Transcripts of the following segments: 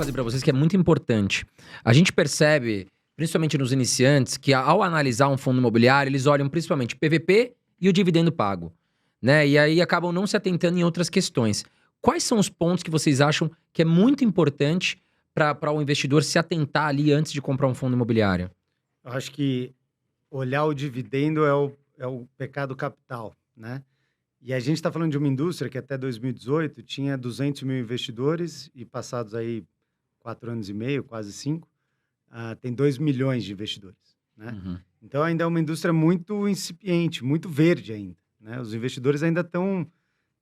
fazer para vocês que é muito importante. A gente percebe, principalmente nos iniciantes, que ao analisar um fundo imobiliário, eles olham principalmente o PVP e o dividendo pago, né? E aí acabam não se atentando em outras questões. Quais são os pontos que vocês acham que é muito importante para o investidor se atentar ali antes de comprar um fundo imobiliário? Eu acho que olhar o dividendo é o pecado capital, né? E a gente está falando de uma indústria que até 2018 tinha 200 mil investidores e passados aí 4 anos e meio, quase 5, tem 2 milhões de investidores, né? Uhum. Então ainda é uma indústria muito incipiente, muito verde ainda, né? Os investidores ainda estão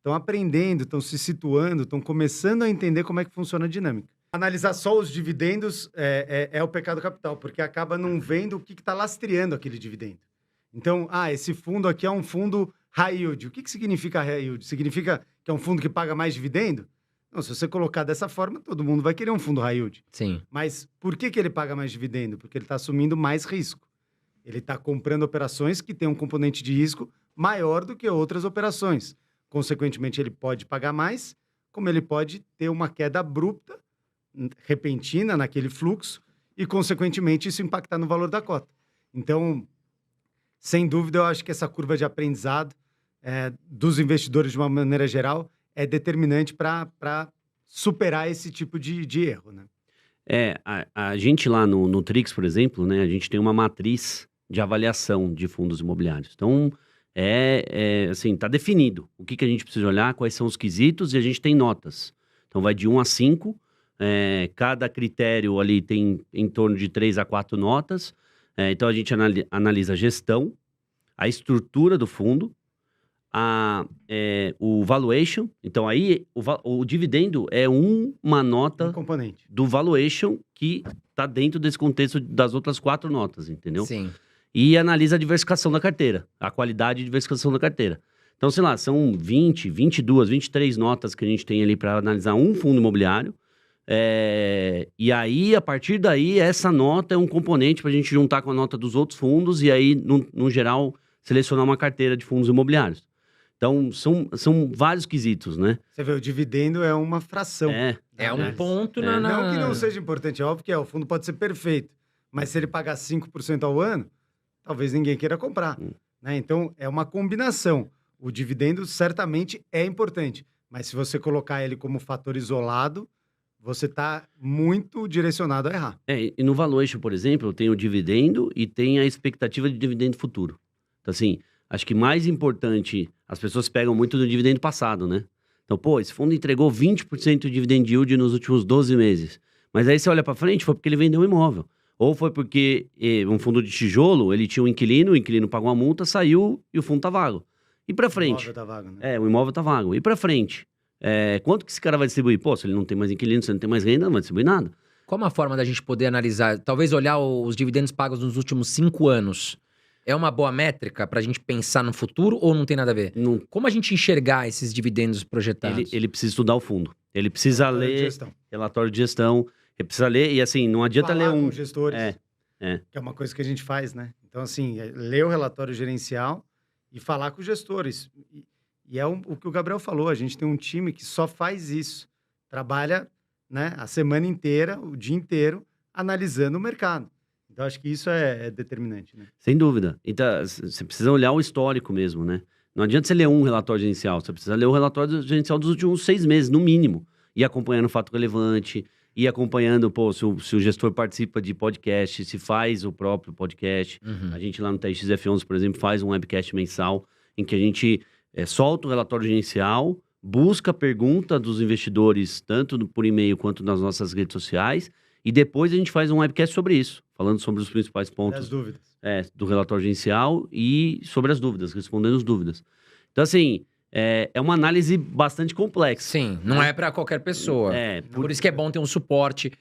aprendendo, estão se situando, estão começando a entender como é que funciona a dinâmica. Analisar só os dividendos é o pecado capital, porque acaba não vendo o que está lastreando aquele dividendo. Então, esse fundo aqui é um fundo high yield. O que significa high yield? Significa que é um fundo que paga mais dividendo? Não, se você colocar dessa forma, todo mundo vai querer um fundo high yield. Sim. Mas por que ele paga mais dividendo? Porque ele está assumindo mais risco. Ele está comprando operações que têm um componente de risco maior do que outras operações. Consequentemente, ele pode pagar mais, como ele pode ter uma queda abrupta, repentina naquele fluxo e, consequentemente, isso impactar no valor da cota. Então, sem dúvida, eu acho que essa curva de aprendizado dos investidores, de uma maneira geral, é determinante para superar esse tipo de erro, né? A gente lá no Trix, por exemplo, né, a gente tem uma matriz de avaliação de fundos imobiliários. Então, assim, tá definido o que a gente precisa olhar, quais são os quesitos, e a gente tem notas. Então, vai de 1 a 5, cada critério ali tem em torno de 3 a 4 notas. Então, a gente analisa a gestão, a estrutura do fundo, o valuation. Então, aí, o dividendo é uma nota Um componente. do valuation que está dentro desse contexto das outras 4 notas, entendeu? Sim. E analisa a diversificação da carteira, a qualidade de diversificação da carteira. Então, sei lá, são 20, 22, 23 notas que a gente tem ali para analisar um fundo imobiliário. E aí, a partir daí, essa nota é um componente para a gente juntar com a nota dos outros fundos e aí, no geral, selecionar uma carteira de fundos imobiliários. Então, são vários quesitos, né? Você vê, o dividendo é uma fração. É um ponto Não que não seja importante, é óbvio que o fundo pode ser perfeito, mas se ele pagar 5% ao ano, talvez ninguém queira comprar, né? Então, é uma combinação. O dividendo certamente é importante, mas se você colocar ele como fator isolado, você está muito direcionado a errar. E no valuation, por exemplo, tem o dividendo e tem a expectativa de dividendo futuro. Então, assim, acho que mais importante, as pessoas pegam muito do dividendo passado, né? Então, esse fundo entregou 20% de dividend yield nos últimos 12 meses. Mas aí você olha para frente, foi porque ele vendeu um imóvel. Ou foi porque um fundo de tijolo, ele tinha um inquilino, o inquilino pagou uma multa, saiu e o fundo tá vago. E para frente? O imóvel tá vago, né? O imóvel tá vago. E para frente? Quanto que esse cara vai distribuir? Se ele não tem mais inquilino, se ele não tem mais renda, não vai distribuir nada. Qual uma forma da gente poder analisar, talvez olhar os dividendos pagos nos últimos 5 anos? É uma boa métrica para a gente pensar no futuro ou não tem nada a ver? Não. Como a gente enxergar esses dividendos projetados? Ele precisa estudar o fundo. Ele precisa ler relatório de gestão. Ele precisa ler, e assim, não adianta falar ler com gestores, que é uma coisa que a gente faz, né? Então, assim, ler o relatório gerencial e falar com os gestores. E o que o Gabriel falou, a gente tem um time que só faz isso. Trabalha, né, a semana inteira, o dia inteiro, analisando o mercado. Então, acho que isso é determinante, né? Sem dúvida. Então, você precisa olhar o histórico mesmo, né? Não adianta você ler um relatório gerencial, você precisa ler o relatório gerencial dos últimos 6 meses, no mínimo. E acompanhando o fato relevante, e acompanhando, se o gestor participa de podcast, se faz o próprio podcast. Uhum. A gente lá no TXF11, por exemplo, faz um webcast mensal, em que a gente solta o relatório gerencial, busca a pergunta dos investidores, tanto por e-mail quanto nas nossas redes sociais, e depois a gente faz um webcast sobre isso, falando sobre os principais pontos Das dúvidas. do relatório gerencial e sobre as dúvidas, respondendo as dúvidas. Então, assim, é uma análise bastante complexa. Sim, não é para qualquer pessoa. Por isso que é bom ter um suporte,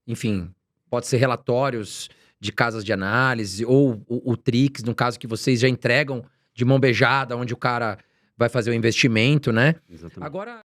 enfim, pode ser relatórios de casas de análise, ou o Trix, no caso que vocês já entregam de mão beijada, onde o cara vai fazer o investimento, né? Exatamente. Agora,